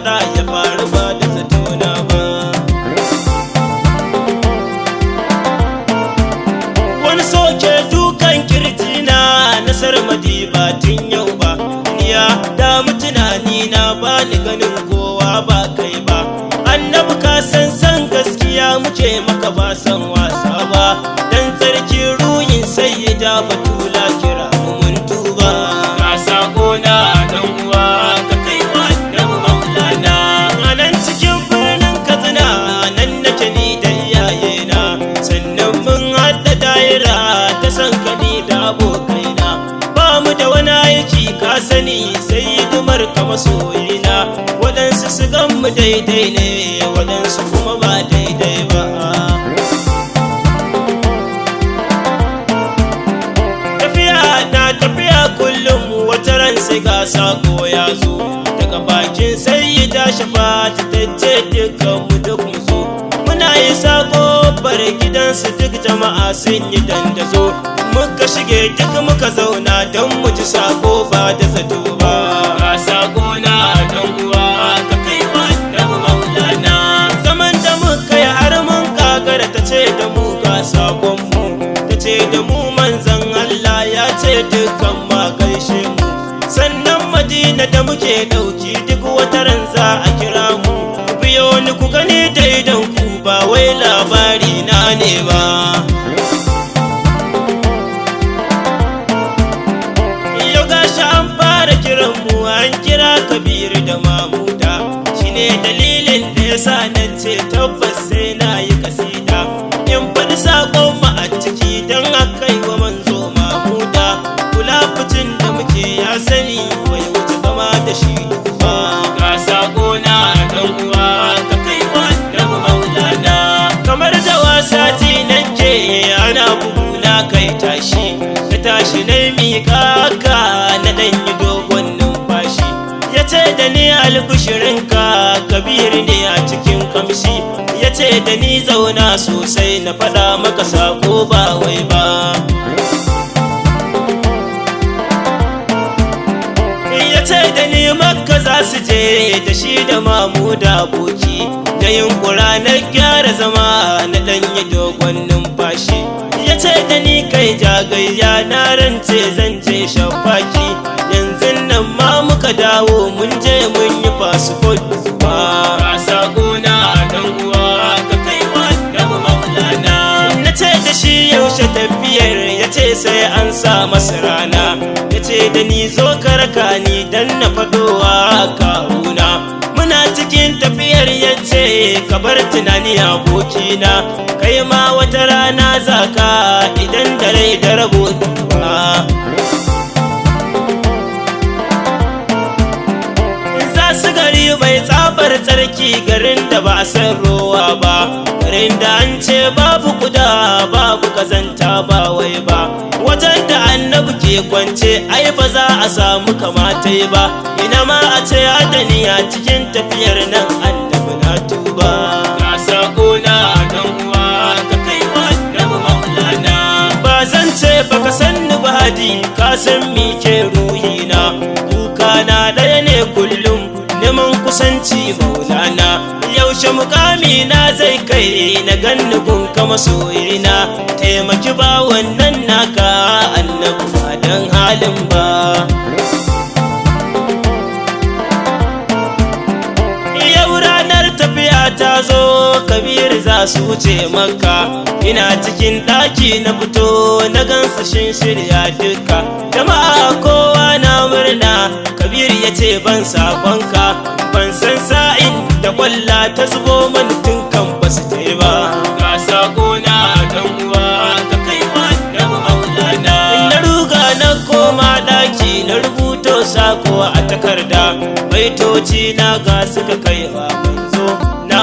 faɗa ya faru ba da zatona ba. Wani soke dukan kirjina na sarmadi ba tun yau ba. Duniya da mutunani na ba ni ganin kowa ba kai ba. Annabi ka san gaskiya muke maka ba san wasa ba. Dan tsarki ruhin sayyida Batula kira mu mun tuba. Ka sako na dan uwa ka kai wa Annabi Maulana. A nan cikin birnin Katsina nan nake ni da iyayena. Sannan mun haɗa daira ta san ka ni da abokaina. Ba mu da wani aiki ka sani sai hidimar ka masoyina. Waɗansu su gan mu daidai ne, waɗansu kuma ba daidai ba. Tafiya kullum wata ran sai ga sako ya zo daga bakin sayyida Shafa'atu ta ce dukkan mu duk mu zo. Muna yi sako bar gidansu duk jama'a sun yi dandazo. Muka shige duk muka zauna don mu ji sako ba da zato ba. Ga sako na dan uwa ka kai wa Annabi Maulana. Zaman da muka yi har mun kagara ta ce da mu ga sakon mu. Ta ce da mu manzon Allah ya ce dukkan ma gaishe mu. Sannan Madina da muke dauki duk wata ran za a kira mu. Ku biyo ni ku gani da idan ku ba wai labari na ne ba. Yau gashi an fara kiran mu, an kira Kabiru da Mamuda. Shine dalilin da yasa nan ce tabbas sai na yi kasida. In faɗi sakon mu a ciki don akai wa manzo Mamuda. Kula fitin da muke ya sani bai wuce zama da shi ba. Ga sako na dan uwa ka kai wa Annabi Maulana. Kamar da wasa ji nan ke ana bugu na kai tashi. Ka tashi na miƙa ka na dan yi dogon numfashi. Ya ce da ni albishirinka Kabiru ne a cikin kamshi. Ya ce da ni zauna sosai na faɗa maka sako ba wai ba. Ya ce da ni Makka za su je da shi da Mamuda aboki. Da yunkura na gyara zama na ɗanyi dogon numfashi. Ya ce da ni kai jagayya na rance zan je shafaki. Yanzu nan ma muka dawo mun je mun yi fasfot ba. Ka sako na dan uwa ka kai wa Annabi Maulana. Na ce da shi yaushe tafiyar, ya ce sai an sa masa rana. Ya ce da ni zo ka raka ni dan na fadowa kawuna. Muna cikin tafiyar ya ce ka bar tunani abokina. Kai ma wata rana zaka idan da rai da rabo ba. Su gari bai tsabar tsarki, garin da ba a san rowa ba. Garin da an ce babu kuda babu kazanta ba wai ba. Wajen da Annabi ke kwance ai ba za a samu kamata ba. Ina ma a ce adani a cikin tafiyar nan Annabi na tuba. Ga sako na dan uwa ka kai wa Annabi Maulana. Ba zan ce baka san ni ba hadi ka san mi ke ruhina. Kuka na ɗaya ne kullum neman kusanci Maulana. Yaushe mukami na zai kai na ganni gun ka masoyina. Taimaki ba wannan naka Annabi ba dan halin ba. Yau ranar tafiya ta zo Kabiru za su wuce Makka. Ina cikin ɗaki na fito na gansa shin shirya duka. Jama'a kowa na murna. Kabiru ya ce ban sakonka. Ban san sa'in da kwalla ta zubo mani tun kan basu ta ba. Ga sako na dan uwa ka kai wa Annabi Maulana. Na ruga na koma ɗaki na rubuto sako a takarda. Baitoci na ga suka kai wa manzo na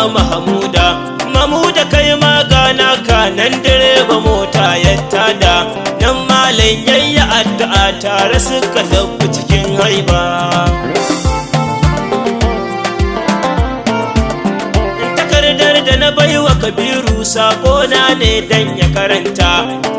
Mamuda kai ma ga naka nan direba mota ya tada. Nan malam yayya addu'a tare suka tafi cikin haiba. Takardar da na baiwa Kabiru sakona ne dan ya karanta.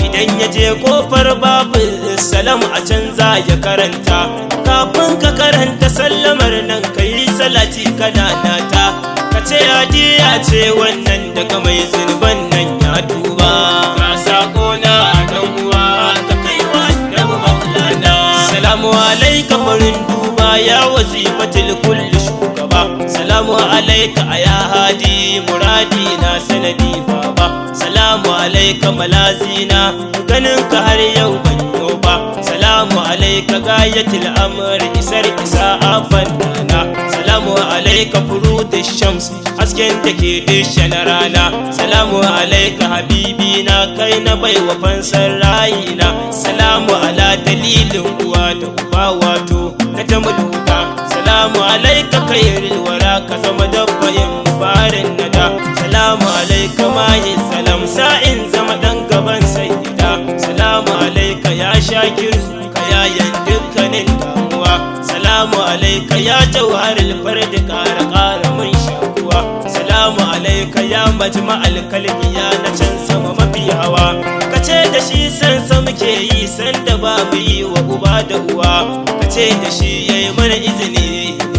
Idan ya je kofar babu salam a can za ya karanta. Kafin ka karanta sallamar nan kai salati kana nata ka ce hadiya ce wannan daga mai zunuban nan ya tuba ka sako na dan uwa ka kai wa annabi maulana salamu alaika farin duba ya wazifatul kulli shugaba salamu alaika ya hadi muradi na sanadi baba salamu alaika malazina ganin ka har yau ban yo ba salamu alaika gayatul amr isar isa afannana salamu alaika furudish shams hasken take dishan rana salamu alaika habibi na kai na baiwa fansar rayina salamu ala dalilin uwa da uba wato na jamuluka salamu alaika khairul wara ka zama dabbayin mubarin nada salamu alaika mahi salam sa'in zama dan gaban sayyida salamu alaika ya shakiru ka yayan dukkanin damuwa salamu alaika ya jawharul fard kara kara mun shakuwa salamu alaika ya majma'al kalbi ya na can sama mafi hawa kace da shi san sa muke yi san da ba mu yi wa uba da uwa kace da shi yayi mana izini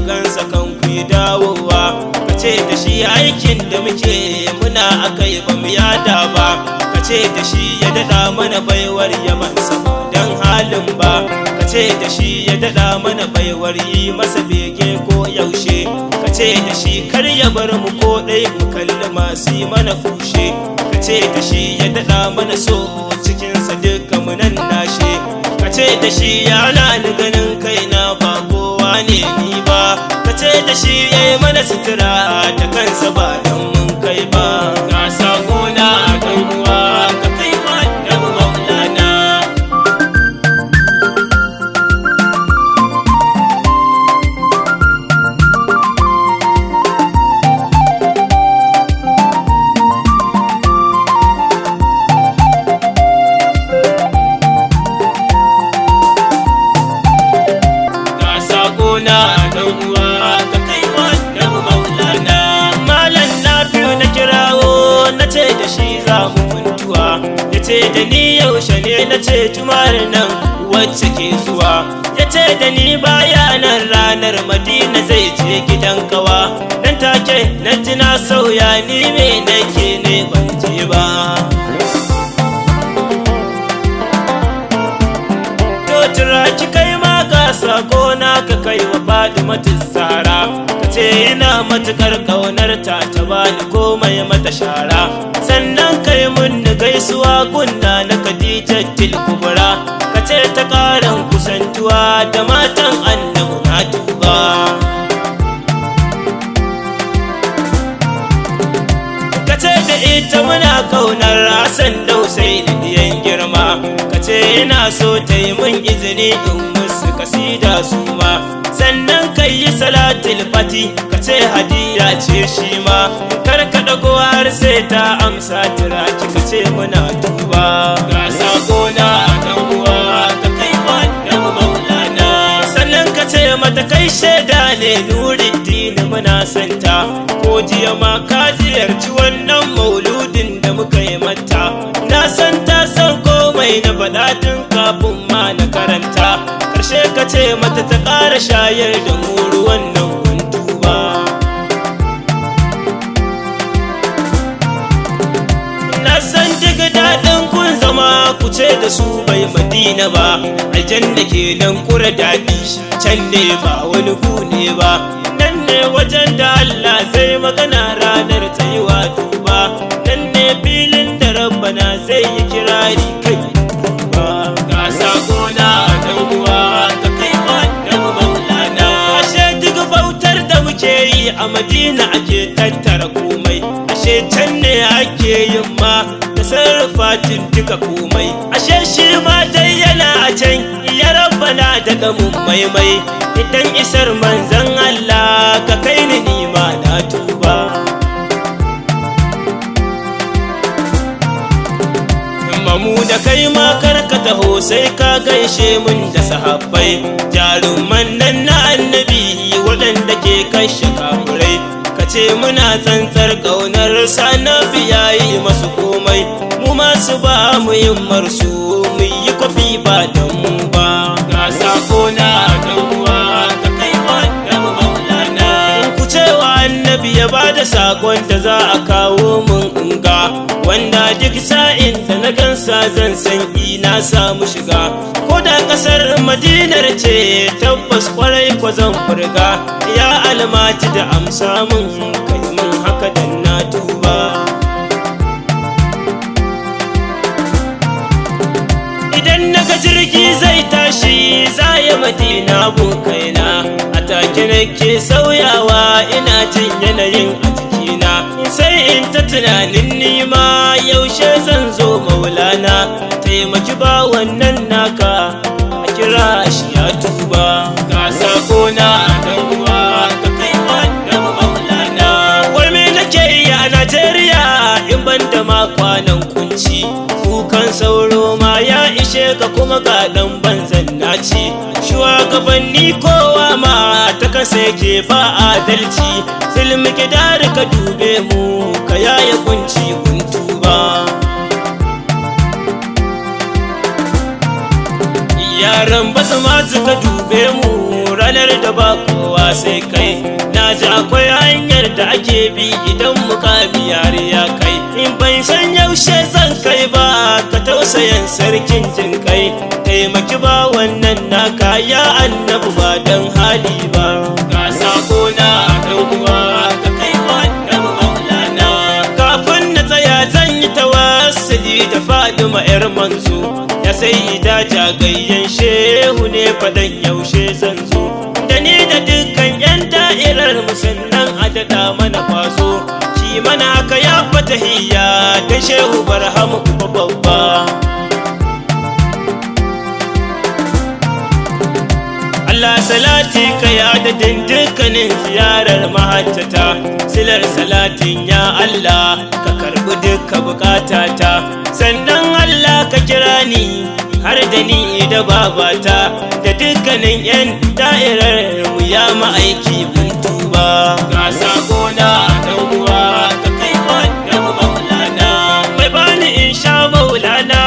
gansa kan ku dawowa kace da shi aikin da muke muna akai ba mu yada ba kace da shi ya dada mana baiwar yaman sama dan halin ba kace da shi ya dada mana baiwar yi masa bege ko yaushe kace da shi kar ya bar mu ko dai mu kalli masu yi mana kushe kace da shi ya dada mana so cikin sa duka mu nan nashe kace da shi ya ni ganin kaina ba kowa ne ni ba kace da shi yayi mana sutura da kansa ba dan mun kai ba ga sako na dan uwa ka kai ma dan maulana yace da ni yaushe ne na ce juma'ar nan wacce ke zuwa yace da ni baya nan ranar madina zai je gidan kawa nan take na ji na sauya ni me nake ne ban je ba to tura ki kai ma ga sako na ka kai wa Fatimatu Zahra kace ina matukar kaunar ta ta bani komai mata shara sannan kai mun gaisuwa gunna na Khadijatul Kubra kace ta karan kusantuwa da matan annabi na tuba kace da ita muna kaunar Hassan da Husain diyan girma kace ina so ta yi mun izini in musu kasida su ma sannan kai yi salatul fati kace hadiya ce shi ma kar ka dago har sai ta amsa tira ki kace muna tuba ga sako na dan uwa ka kai wa dan maulana sannan kace mata kai sheda ne Nuruddin muna santa ko jiya ma ka ziyarci wannan mauludin da muka yi mata na san ta san komai na faɗa tun kafin ma na karanta karshe kace mata ta ƙara shayar da mu ruwan nan tuba na san daga daɗin kun zama ku ce da su bai Madina ba aljanna kenan kura daɗi can ne ba wani gune ba nan ne wajen da Allah zai magana ranar tsayuwa tuba nan ne filin da Rabbana zai yi kirari kai ba ga sako na dan uwa ka kai wa dan maulana ashe duk bautar da muke yi a Madina ake tattara komai ashe can ne ake yin ma da sarrafatin duka komai ashe shi ma dai yana a can ya Rabbana daga mun maimai idan isar manzon Allah ka kai ni nima na tuba mu da kai ma karka taho sai ka gaishe mun da sahabbai jaruman nan na annabi waɗanda ke kashe kafurai kace muna tsantsar ƙaunar sanabi yayi masu komai mu masu ba mu yin marsu mu yi kwafi ba dan mu ba ga sako na dan uwa ka kai wa dan maulana sakon da za a kawo mun inga, wanda duk sa'in da na gansa zan san ina samu shiga. Ko da kasar Madinar ce tabbas kwarai ko zan furga, ya almati da amsa mun kai mun haka dan na tuba. Idan naga jirgi zai tashi za ya Madina bukaina, a take nake sauyawa ina jin yanayin a jikina, sai in ta tunanin nima yaushe zan zo Maulana, taimaki ba wannan naka a kira shi ya tuba. Ga sakona a dan uwa ka kai wannan Maulana. Wai me nake yi a Najeriya in ban da ma kwanan kunci, kukan sauro ma ya ishe ka kuma ga dan banzan naci. Shugabanni kowa ma ta kasa yake ba adalci, filmi gidar ka dube mu ka yaya kunci kun tuba. Yaran basu ma suka dube mu ranar da ba kowa sai kai, na ji akwai hanyar da ake bi idan mukami yare ya kai. In ban san yaushe zan kai ba ka tausayan sarkin jin kai, taimaki ba wannan naka ya annabi ba dan hali ba. Ga sakona a dan uwa ka kai wannan Maulana. Kafin na tsaya zan yi tawassuli da Fadima yar manzo, ya sai da jagayyen shehu ne fadan yaushe zan zo, da ni da dukkan yan da'irar musannan a daɗa mana kwazo, ki mana haka ya fatahiyya da shehu barhamu kuma babba. Allah salati ka ya adadin dukkanin ziyarar mahajjata, silar salatin ya Allah ka karbi dukka bukatata, sannan Allah ka kira ni har da ni da babata da dukkanin yan da'irar mu ya ma'aiki mun tuba. Ga sakona a dan uwa ka kai wannan Maulana. Mai bani in sha Maulana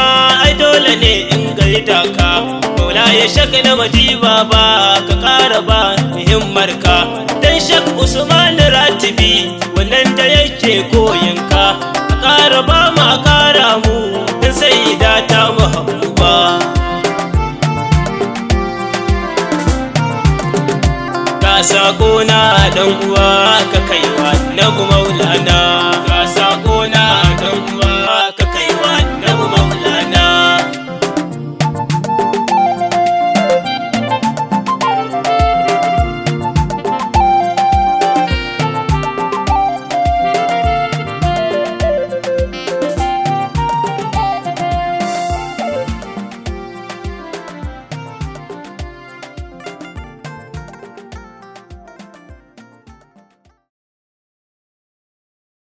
ai dole ne in gaida ka, Maula ya shaka na majiba ba ka ƙara ba himmarka, dan Shak Usman Ratibi wannan da yake koyinka, ka ƙara ba mu a ƙara mu dan sayyida ta Mahabuba. Ga sakona dan uwa ka kaiwa na